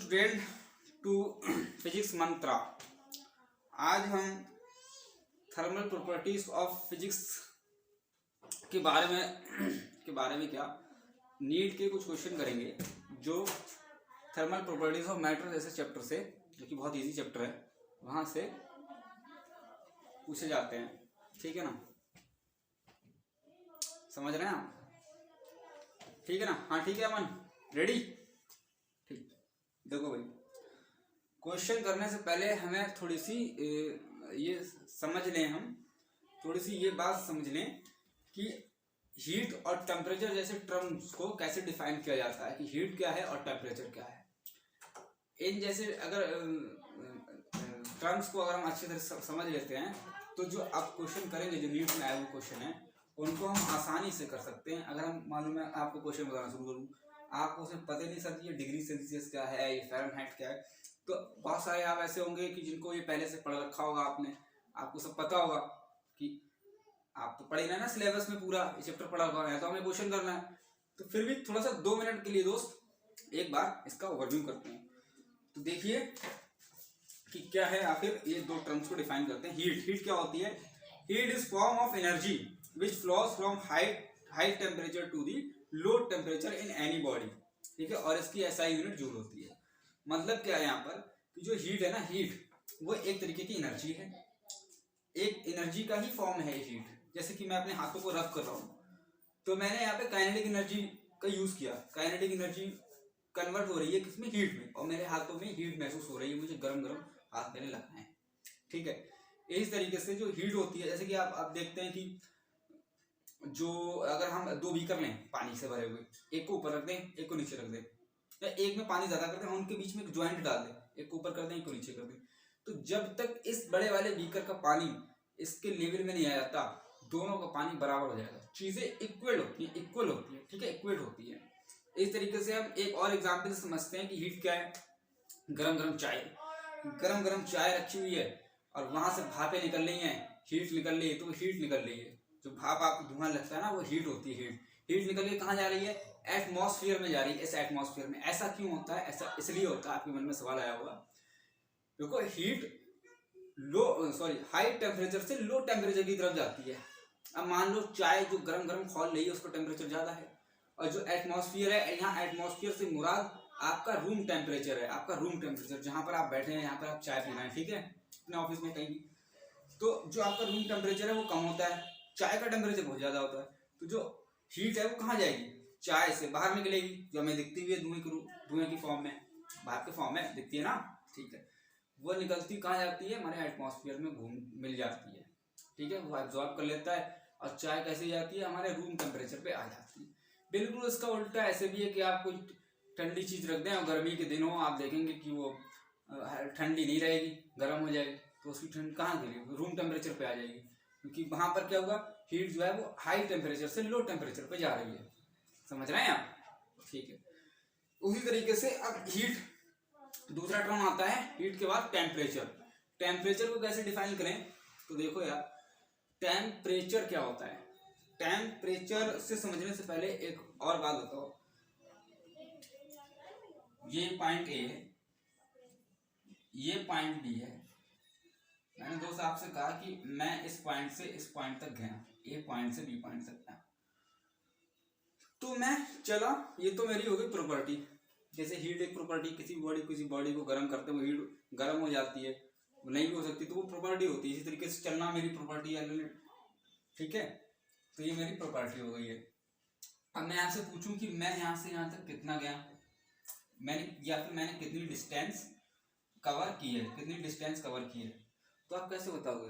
Student to physics मंत्रा। आज हम thermal properties of physics के बारे में क्या नीट के कुछ क्वेश्चन करेंगे जो थर्मल प्रॉपर्टीज ऑफ मैटर जैसे चैप्टर से, जो कि बहुत इजी चैप्टर है, वहाँ से पूछे जाते हैं। ठीक है ना, समझ रहे हैं आप? ठीक है ना? हाँ ठीक है अमन, रेडी? ठीक, देखो भाई, क्वेश्चन करने से पहले हमें थोड़ी सी ये समझ लें, हम थोड़ी सी ये बात समझ लें कि हीट और टेम्परेचर जैसे टर्म्स को कैसे डिफाइन किया जाता है, कि हीट क्या है और टेम्परेचर क्या है। इन जैसे अगर टर्म्स को अगर हम अच्छी तरह समझ लेते हैं तो जो आप क्वेश्चन करेंगे, जो नीट में आए हुए क्वेश्चन है, उनको हम आसानी से कर सकते हैं। अगर हम मालूम है, आपको क्वेश्चन बताना शुरू करूँ, आपको उसे पता नहीं सर ये डिग्री सेल्सियस क्या है, ये फ़ारेनहाइट क्या है, तो बहुत सारे आप ऐसे होंगे कि जिनको ये पहले से पढ़ रखा होगा आपने, आपको सब पता होगा कि आप तो पढ़े ना सिलेबस में, पूरा चैप्टर पढ़ा हुआ है, तो हमें क्वेश्चन करना है। तो फिर भी थोड़ा सा 2 मिनट के लिए दोस्त एक बार इसका ओवरव्यू करते हैं। तो देखिए कि क्या है आखिर, ये दो टर्म्स को डिफाइन करते हैं। हीट क्या होती है? Heat is form of energy which flows from high temperature to the low temperature in any body. ठीक है, और इसकी एसआई यूनिट जूल होती है। मतलब क्या है यहाँ पर कि जो हीट है ना, हीट वो एक तरीके की एनर्जी है, एक एनर्जी का ही फॉर्म है हीट। जैसे कि मैं अपने हाथों को रब कर रहा हूँ, तो मैंने यहाँ पे काइनेटिक एनर्जी का यूज किया। काइनेटिक एनर्जी कन्वर्ट हो रही है किसमें? हीट में, और मेरे हाथों में हीट महसूस हो रही है, मुझे गरम गरम हाथ मेरे लगना है। ठीक है, इस तरीके से जो हीट होती है, जैसे कि आप देखते हैं कि जो अगर हम 2 बीकर लें पानी से भरे हुए, एक को ऊपर रख दें, एक को नीचे रख दें, या एक में पानी ज्यादा कर दें, उनके बीच में एक ज्वाइंट डाल दें, एक को ऊपर कर दें, एक को नीचे कर दें, तो जब तक इस बड़े वाले बीकर का पानी इसके लेवल में नहीं आ जाता, दोनों का पानी बराबर हो जाएगा। चीजें इक्वल होती है, ठीक है, इक्वेट होती है। इस तरीके से हम एक और एग्जाम्पल से समझते हैं कि हीट क्या है। गरम गरम चाय रखी हुई है और वहां से भापें निकल रही हैं, हीट निकल रही है, तो वो हीट निकल रही है। जो भाप आपको धुआं लगता है ना, वो हीट होती है। हीट निकल के कहाँ जा रही है? एटमॉस्फेयर में जा रही है। इस एटमॉस्फेयर में ऐसा क्यों होता है? ऐसा इसलिए होता है, आपके मन में सवाल आया होगा, देखो हीट हाई टेम्परेचर से लो टेम्परेचर की तरफ जाती है। अब मान लो चाय जो गरम खौल रही है, उसका टेम्परेचर ज्यादा है, और जो एटमॉस्फेयर है, यहाँ एटमॉस्फेयर से मुराद आपका रूम टेम्परेचर है। आपका रूम टेम्परेचर जहाँ पर आप बैठे हैं, यहाँ पर आप चाय पी रहे हैं, ठीक है, अपने ऑफिस में कहीं भी, तो जो आपका रूम टेम्परेचर है वो कम होता है, चाय का टेम्परेचर बहुत ज्यादा होता है। तो जो हीट है वो कहाँ जाएगी? चाय से बाहर निकलेगी, जो हमें दिखती हुई है धुएं की फॉर्म में, भाप के फॉर्म में दिखती है ना, ठीक है, वो निकलती कहाँ जाती है? हमारे एटमॉस्फेयर में मिल जाती है। ठीक है, वो एब्जॉर्ब कर लेता है, और चाय कैसे जाती है? हमारे रूम टेम्परेचर पे आ जाती है। बिल्कुल इसका उल्टा ऐसे भी है कि आप कोई ठंडी चीज रख दें और गर्मी के दिन हो, आप देखेंगे कि वो ठंडी नहीं रहेगी, गर्म हो जाएगी, तो उसकी ठंड कहाँ गिरेगी? रूम टेम्परेचर पे आ जाएगी, क्योंकि वहां पर क्या होगा, हीट जो है वो हाई टेम्परेचर से लो टेम्परेचर पे जा रही है। समझ रहे हैं आप? ठीक है, उसी तरीके से अब हीट, दूसरा टर्म आता है हीट के बाद टेम्परेचर। टेम्परेचर को कैसे डिफाइन करें? तो देखो यार, टेम्परेचर क्या होता है? टेम्परेचर से समझने से पहले एक और बात बताओ, ये पॉइंट ए है, ये पॉइंट बी है। मैंने दोस्त आपसे कहा कि मैं इस पॉइंट से इस पॉइंट तक गया, ए पॉइंट से बी पॉइंट तक गया, तो मैं चला, ये तो मेरी हो गई प्रॉपर्टी। जैसे हीट एक प्रॉपर्टी, किसी बॉडी को गर्म करते हुए हीट गर्म हो जाती है, वो नहीं भी हो सकती, तो वो प्रॉपर्टी होती है। इसी तरीके से चलना मेरी प्रॉपर्टी है, ठीक है, तो ये मेरी प्रॉपर्टी हो गई है। अब मैं आपसे पूछूं कि मैं यहाँ से यहाँ तक कितना गया, मैंने कितनी डिस्टेंस कवर की है, तो आप कैसे बताओगे?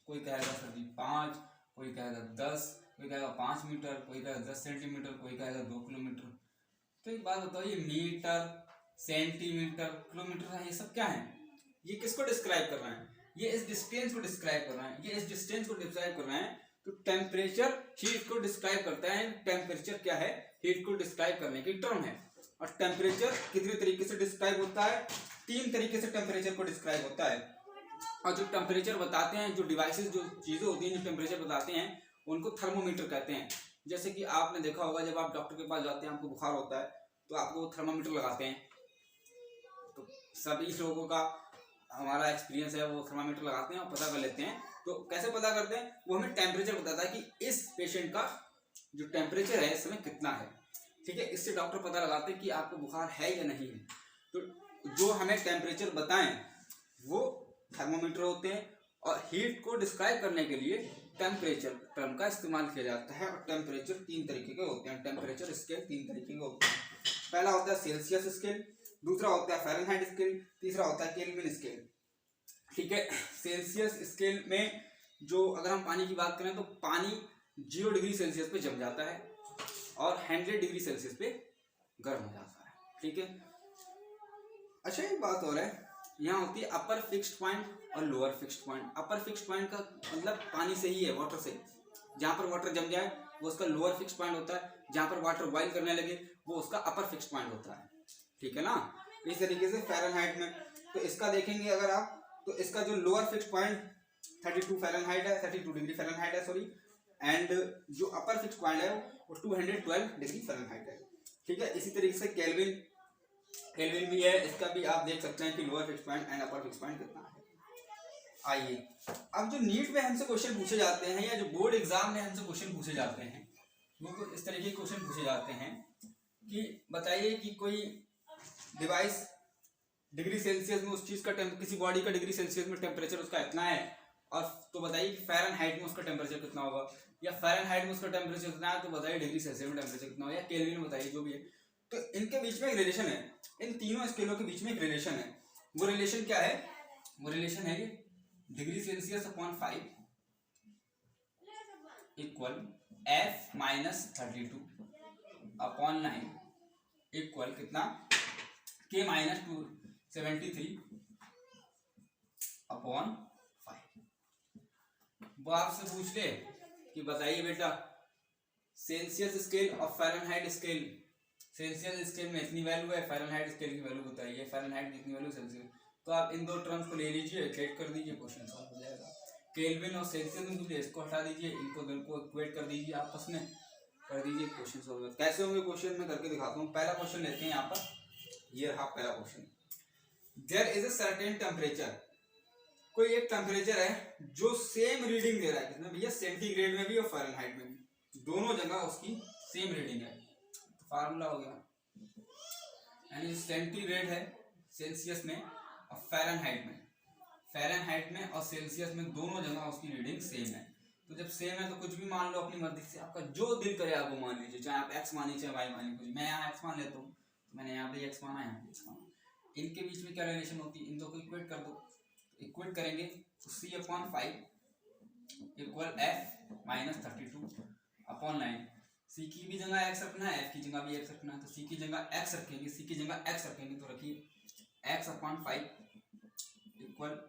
कोई कहेगा सर जी 5, कोई कहेगा 10, कोई कहेगा 5 मीटर, कोई कहेगा 10 सेंटीमीटर, कोई कहेगा 2 किलोमीटर। तो एक बात बताओ, ये मीटर, सेंटीमीटर, किलोमीटर, ये सब क्या है? ये किसको डिस्क्राइब कर रहे हैं? ये इस डिस्टेंस को डिस्क्राइब कर रहे हैं। तो टेम्परेचर हीट को डिस्क्राइब करता है। टेम्परेचर क्या है? हीट को डिस्क्राइब करने की टर्म है। और टेम्परेचर कितने तरीके से डिस्क्राइब होता है? 3 तरीके से टेम्परेचर को डिस्क्राइब होता है। और जो टेम्परेचर बताते हैं, जो डिवाइसेस, जो चीजें होती हैं जो टेम्परेचर बताते हैं, उनको थर्मोमीटर कहते हैं। जैसे कि आपने देखा होगा, जब आप डॉक्टर के पास जाते हैं, आपको बुखार होता है, तो आपको थर्मामीटर लगाते हैं, सभी लोगों का हमारा एक्सपीरियंस है, वो थर्मामीटर लगाते हैं और पता कर लेते हैं। तो कैसे पता करते हैं, वो हमें टेम्परेचर बताता है कि इस पेशेंट का जो टेम्परेचर है इस समय कितना है, ठीक है। इससे डॉक्टर पता लगाते हैं कि आपको बुखार है या नहीं है। तो जो हमें टेम्परेचर बताएं वो थर्मोमीटर होते हैं, और हीट को डिस्क्राइब करने के लिए टेम्परेचर टर्म का इस्तेमाल किया जाता है। और टेम्परेचर 3 तरीके के होते हैं, टेम्परेचर स्केल 3 तरीके के होते हैं। पहला होता है सेल्सियस स्केल, दूसरा होता है फ़ारेनहाइट स्केल, तीसरा होता है केल्विन स्केल, ठीक है। सेल्सियस स्केल में जो अगर हम पानी की बात करें तो पानी 0 डिग्री सेल्सियस पे जम जाता है और 100 डिग्री सेल्सियस पे गर्म हो जाता है, ठीक है। अच्छा एक बात और है, यहाँ होती है अपर फिक्स्ड पॉइंट और लोअर फिक्स्ड पॉइंट। अपर फिक्स्ड पॉइंट का मतलब पानी से ही है, वाटर से। जहाँ पर वाटर जम जाए वो उसका लोअर फिक्स्ड पॉइंट होता है, जहाँ पर वाटर बॉइल करने लगे वो उसका अपर फिक्स्ड पॉइंट होता है, ठीक है ना। इस तरीके से फ़ारेनहाइट में तो इसका देखेंगे अगर आप, तो इसका जो लोअर फिक्स्ड पॉइंट 32 फ़ारेनहाइट है, 32 डिग्री फ़ारेनहाइट है सॉरी, एंड जो अपर फिक्स्ड पॉइंट है वो 212 डिग्री फ़ारेनहाइट है, ठीक है। इसी तरीके से केल्विन भी है, इसका भी आप देख सकते हैं कि lower fixed point and upper fixed point कितना है। आइए अब जो नीट में हमसे क्वेश्चन पूछे जाते हैं या जो बोर्ड एग्जाम में हमसे क्वेश्चन पूछे जाते हैं वो कुछ इस तरीके के क्वेश्चन पूछे जाते हैं कि बताइए कि कोई डिवाइस डिग्री सेल्सियस में उस चीज का किसी बॉडी का डिग्री सेल्सियस में टेम्परेचर उसका इतना है, और तो बताइए कि फ़ारेनहाइट में उसका टेम्परेचर कितना होगा, या फ़ारेनहाइट में उसका टेम्परेचर कितना है तो बताइए डिग्री सेल्सियस में टेम्परेचर कितना होगा, या केल्विन में बताइए, जो भी है। तो इनके बीच में एक रिलेशन है, इन तीनों स्केलों के बीच में एक रिलेशन है। वो रिलेशन क्या है, वो रिलेशन है ये degree Celsius upon 5 equal F minus 32 upon 9 equal कितना K माइनस 273 अपॉन 5। वो आपसे पूछ ले कि बताइए बेटा सेल्सियस स्केल और फ़ारेनहाइट स्केल, सेल्सियस स्केल में इतनी वैल्यू है, फ़ारेनहाइट स्केल की वैल्यू बताइए, फ़ारेनहाइट की इतनी वैल्यू, सेल्सियस। तो आप इन दो टर्म्स को ले लीजिए, इक्वेट कर दीजिए, क्वेश्चन सॉल्व हो जाएगा। केल्विन और सेल्सियस में मुझे इसको हटा दीजिए, इनको दोनों इक्वेट कर दीजिए, आपस में कर दीजिए, क्वेश्चन सॉल्व हो। कैसे होंगे क्वेश्चन में करके दिखाता हूँ। पहला क्वेश्चन लेते हैं यहाँ पर, ये रहा पहला question. There is a certain temperature, कोई एक टेम्परेचर है जो सेम रीडिंग दे रहा है, कितना भैया, सेंटीग्रेड में भी और फ़ारेनहाइट में भी, दोनों जगह उसकी सेम रीडिंग है। तो फार्मूला हो गया, यानी सेंटीग्रेड है सेल्सियस में और फ़ारेनहाइट में और सेल्सियस में दोनों जगह उसकी रीडिंग सेम है। तो जब सेम है तो कुछ भी मान लो अपनी मर्जी से, आपका जो दिल करे आप वो मान लीजिए, चाहे आप x मानिए चाहे y मानिए, कुछ। मैं यहाँ x मान लेता हूँ, तो मैंने यहाँ पे x माना, यहाँ पे x माना। इनके बीच में क्या रिलेशन होती है, इन दो को इक्वेट कर दो। इक्वेट करेंगे तो C/5 equal F minus 32 upon 9। C की भी जगह x रखना है, F की जगह भी x रखना है। तो C की जगह x रखेंगे, C की जगह x रखेंगे, तो रखिए x/5 equal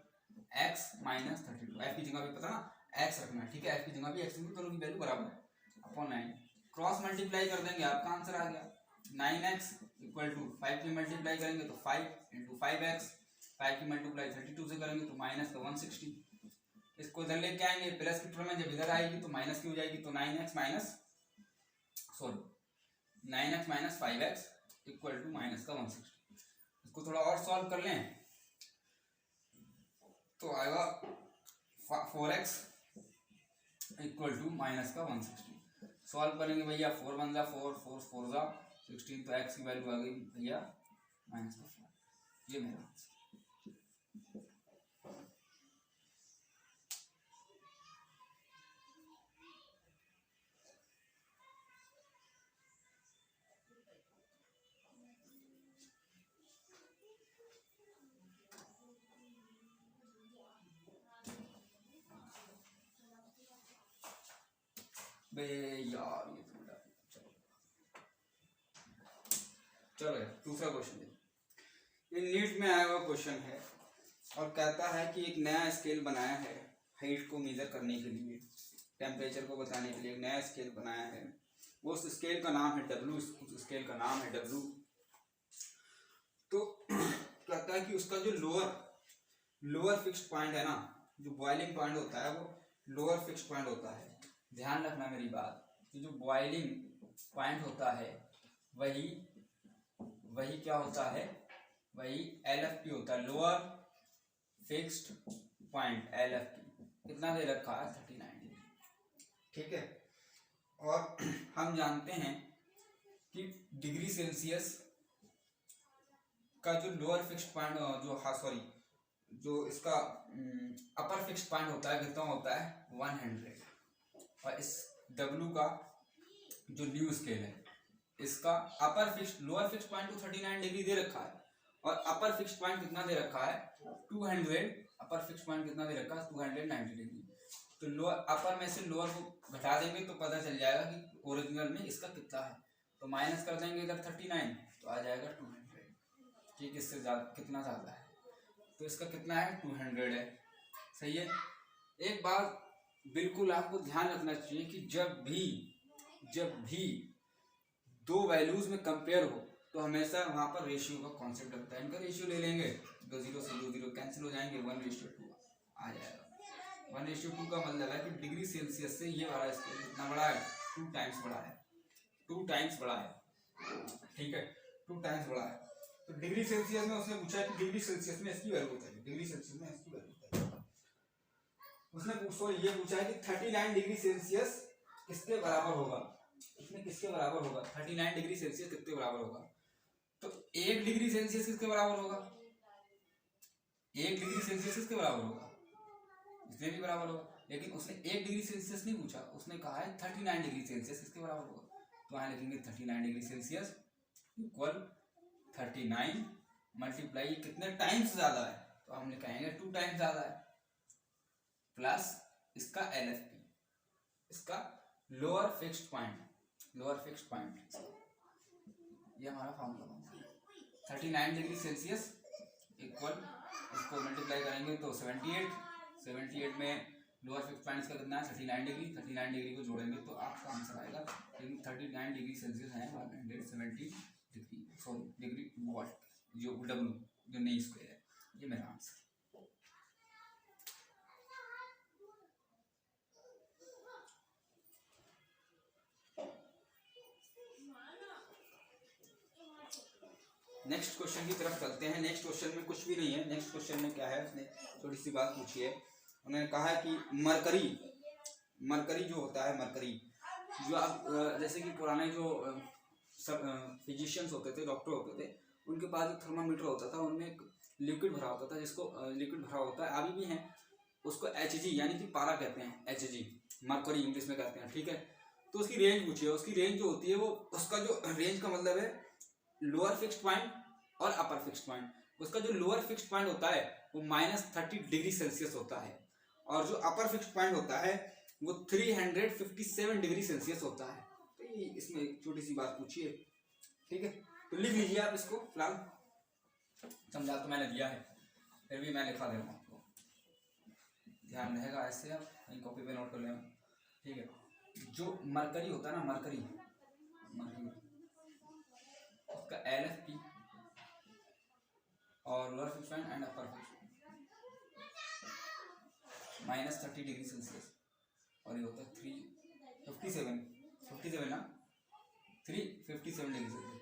x minus 32। F की जगह भी पता ना x रखना है, ठीक है। F की जगह भी x रखेंगे, दोनों की वैल्यू बराबर है, अपॉन 9। क्रॉस मल्टीप्लाई कर देंगे, आपका आंसर आ गया 9x इक्वल टू 5 की मल्टीप्लाई करेंगे तो 5 इंटू 5x, 5 की मल्टीप्लाई 32 से करेंगे तो माइनस का 160। इसको इधर लेके आएंगे, प्लस की टर्म में जब इधर आएगी तो माइनस की हो जाएगी, तो 9x minus 5x equal to minus का 160। इसको थोड़ा और सॉल्व कर लें तो आएगा 4x इक्वल टू माइनस का 160। सॉल्व करेंगे भैया, 4 1 जा 4, 4 4 जा 16, तो x की वैल्यू आ गई भैया माइनस का 4। ये मेरा आंसर। बे यार ये तो चलो यार, दूसरा क्वेश्चन ये नीट में आया हुआ क्वेश्चन है और कहता है कि एक नया स्केल बनाया है हाइट को मेजर करने के लिए, टेम्परेचर को बताने के लिए एक नया स्केल बनाया है। वो उस स्केल का नाम है W, उस स्केल का नाम है W। तो कहता है कि उसका जो लोअर फिक्स्ड पॉइंट है ना, जो बॉइलिंग पॉइंट होता है वो लोअर फिक्स्ड पॉइंट होता है। ध्यान रखना मेरी बात, कि जो बॉइलिंग पॉइंट होता है वही क्या होता है, वही LFP होता है, लोअर फिक्स्ड पॉइंट, LFP कितना दे रखा है 39 डिग्री, ठीक है। और हम जानते हैं कि डिग्री सेल्सियस का जो लोअर फिक्स्ड पॉइंट जो इसका अपर फिक्स्ड पॉइंट होता है कितना होता है 100, और इस W का जो न्यू स्केल है इसका लोअर फिक्स्ड पॉइंट को 39 डिग्री दे रखा है, और अपर फिक्स्ड पॉइंट कितना दे रखा है 200, अपर फिक्स्ड पॉइंट कितना दे रखा है 290 डिग्री। तो लोअर अपर में से लोअर को घटा देंगे तो पता चल जाएगा कि ओरिजिनल में इसका कितना है, तो माइनस कर देंगे इधर 39 तो आ जाएगा 200, ठीक, इससे ज़्यादा कितना ज़्यादा है तो इसका कितना है 200 है, सही है। एक बात बिल्कुल आपको ध्यान रखना चाहिए कि जब भी दो वैल्यूज में कंपेयर हो तो हमेशा वहाँ पर रेशियो का कॉन्सेप्ट लगता है। इनका रेशियो ले लेंगे, 2 0 से 2 0 कैंसिल हो जाएंगे, 1:2 आ जाएगा। 1:2 का मतलब है कि डिग्री सेल्सियस से ये वाला स्केल कितना बड़ा है 2 टाइम्स बड़ा है, 2 टाइम्स बड़ा है, ठीक है, 2 टाइम्स बड़ा है। तो डिग्री सेल्सियस में उसने पूछा कि डिग्री सेल्सियस में इसकी वैल्यू बताइए, डिग्री सेल्सियस में इसकी वैल्यू बताइए। उसने ये पूछा है कि 39 डिग्री सेल्सियस किसके बराबर होगा, इसमें किसके बराबर होगा 39 डिग्री सेल्सियस किसके बराबर होगा, तो 1 डिग्री सेल्सियस किसके बराबर होगा, 1 डिग्री सेल्सियस किसके बराबर होगा, इसमें भी बराबर होगा। लेकिन उसने 1 डिग्री सेल्सियस नहीं पूछा, उसने कहा है 39 डिग्री सेल्सियस किसके बराबर होगा, तो यहाँ लिखेंगे 39 डिग्री सेल्सियस इक्वल 39 मल्टीप्लाई कितने टाइम्स ज्यादा है, तो हम लिखेंगे 2 टाइम्स ज्यादा है, प्लस इसका LFP, इसका लोअर फिक्स्ड पॉइंट, ये हमारा फॉर्मूला बनता है। 39 डिग्री सेल्सियस इक्वल, इसको मल्टीप्लाई करेंगे तो 78 में लोअर फिक्स्ड पॉइंट का कितना है 39 डिग्री को जोड़ेंगे तो आपका आंसर आएगा 39 डिग्री सेल्सियस है 170 डिग्री वॉट, जो W जो नई स्क्वायर है, ये मेरा आंसर। नेक्स्ट क्वेश्चन की तरफ चलते हैं। नेक्स्ट क्वेश्चन में कुछ भी नहीं है, नेक्स्ट क्वेश्चन में क्या है, उसने थोड़ी सी बात पूछी है। उन्होंने कहा है कि मरकरी जो होता है, मरकरी जो आप जैसे कि पुराने जो सब फिजिशियंस होते थे, डॉक्टर होते थे, उनके पास एक थर्मामीटर होता था, उनमें एक लिक्विड भरा होता था, जिसको लिक्विड भरा होता है अभी भी है, उसको Hg यानी कि पारा कहते हैं, Hg मरकरी इंग्लिश में कहते हैं, ठीक है। तो उसकी रेंज पूछिए, उसकी रेंज जो होती है वो, उसका जो रेंज का मतलब है लोअर फिक्स्ड पॉइंट और अपर फिक्स्ड पॉइंट। उसका जो लोअर फिक्स्ड पॉइंट होता है वो -30 डिग्री सेल्सियस होता है, और जो अपर फिक्स्ड पॉइंट होता है वो 357 डिग्री सेल्सियस होता है। तो ये इसमें एक छोटी सी बात पूछिए, ठीक है, तो लिख लीजिए आप इसको, फिलहाल समझा तो मैंने दिया है, फिर भी मैं लिखा दे रहा हूँ आपको, ध्यान रहेगा, ऐसे आप कहीं कॉपी पे नोट कर लेना, ठीक है। जो मरकरी होता है ना, मरकरी उसका LFP और lower fixed point and upper fixed -30 degree Celsius, और ये होता है 357 ना 357 डिग्री सेल्सियस।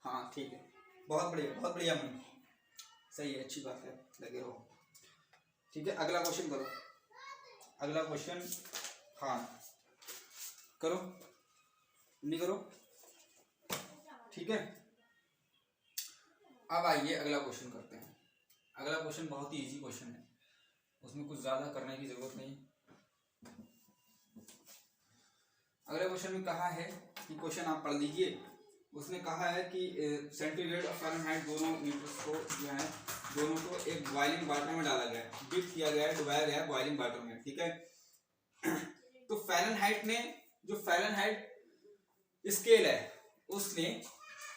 हाँ ठीक है, बहुत बढ़िया मन, सही है, अच्छी बात है, लगे रहो, ठीक है। अगला क्वेश्चन करो, अगला क्वेश्चन, हाँ करो, नहीं करो, ठीक है। अब आइए अगला क्वेश्चन करते हैं। अगला क्वेश्चन बहुत ही इजी क्वेश्चन है, उसमें कुछ ज़्यादा करने की जरूरत नहीं। अगले क्वेश्चन में कहा है कि, क्वेश्चन आप पढ़ लीजिए, उसने कहा है कि सेंटीग्रेड और फ़ारेनहाइट दोनों मीटर्स को जो है, दोनों को एक बॉइलिंग वाटर में डाला गया है, डिप किया गया है, डुबाया गया है बॉइलिंग वाटर में, ठीक है। तो फ़ारेनहाइट ने, जो फ़ारेनहाइट स्केल है, उसने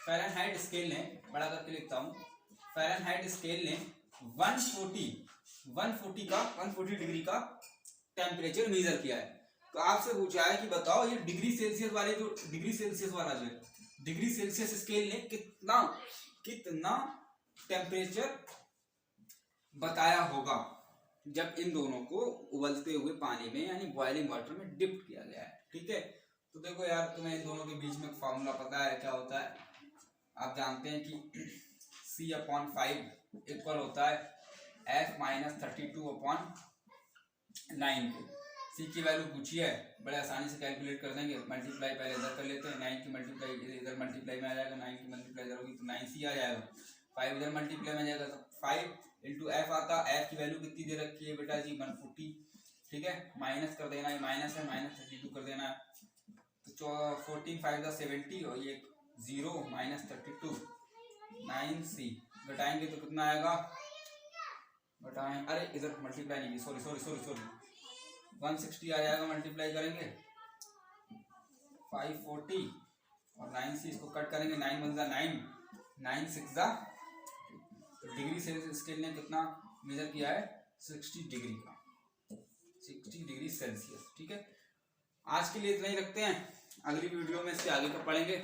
फ़ारेनहाइट स्केल ने, बड़ा करके लिखता हूँ, फ़ारेनहाइट स्केल ने 140 डिग्री का टेम्परेचर मेजर किया है। तो आपसे पूछा है कि बताओ ये डिग्री सेल्सियस वाले, जो डिग्री सेल्सियस वाला जो है, डिग्री सेल्सियस स्केल ने कितना टेम्परेचर बताया होगा जब इन दोनों को उबलते हुए पानी में यानी बॉइलिंग वाटर में डिप किया गया है, ठीक है। तो देखो यार, तुम्हें इन दोनों के बीच में फॉर्मूला पता है क्या होता है, आप जानते हैं कि सी अपॉन 5 इक्वल होता है f माइनस 32 अपॉन 9 के। सी की वैल्यू पूछी है, बड़े आसानी से कैलकुलेट कर देंगे। मल्टीप्लाई पहले इधर कर लेते हैं, 9 की मल्टीप्लाई इधर मल्टीप्लाई में आ जाएगा, 9 की मल्टीप्लाई इधर होगी तो 9c आ जाएगा, 5 इधर मल्टीप्लाई में आ जाएगा तो 5 इंटू एफ आता। एफ की वैल्यू कितनी दे रखी है बेटा जी 140, ठीक है, माइनस कर देना, ये माइनस है, माइनस 32 कर देना है तो 14 5 70 और ये 0 माइनस 32 9c घटाएंगे तो कितना आएगा, घटाएं, अरे इधर मल्टीप्लाई नहीं, सॉरी सॉरी सॉरी सॉरी 160 आ जाएगा, मल्टीप्लाई करेंगे 540 और 9c इसको कट करेंगे, 9 1 9 9 6 डिग्री से स्केल ने कितना मेजर किया है 60 डिग्री का, 60 डिग्री सेल्सियस। ठीक है, आज के लिए इतना ही रखते हैं, अगली वीडियो में इसके आगे का पढ़ेंगे।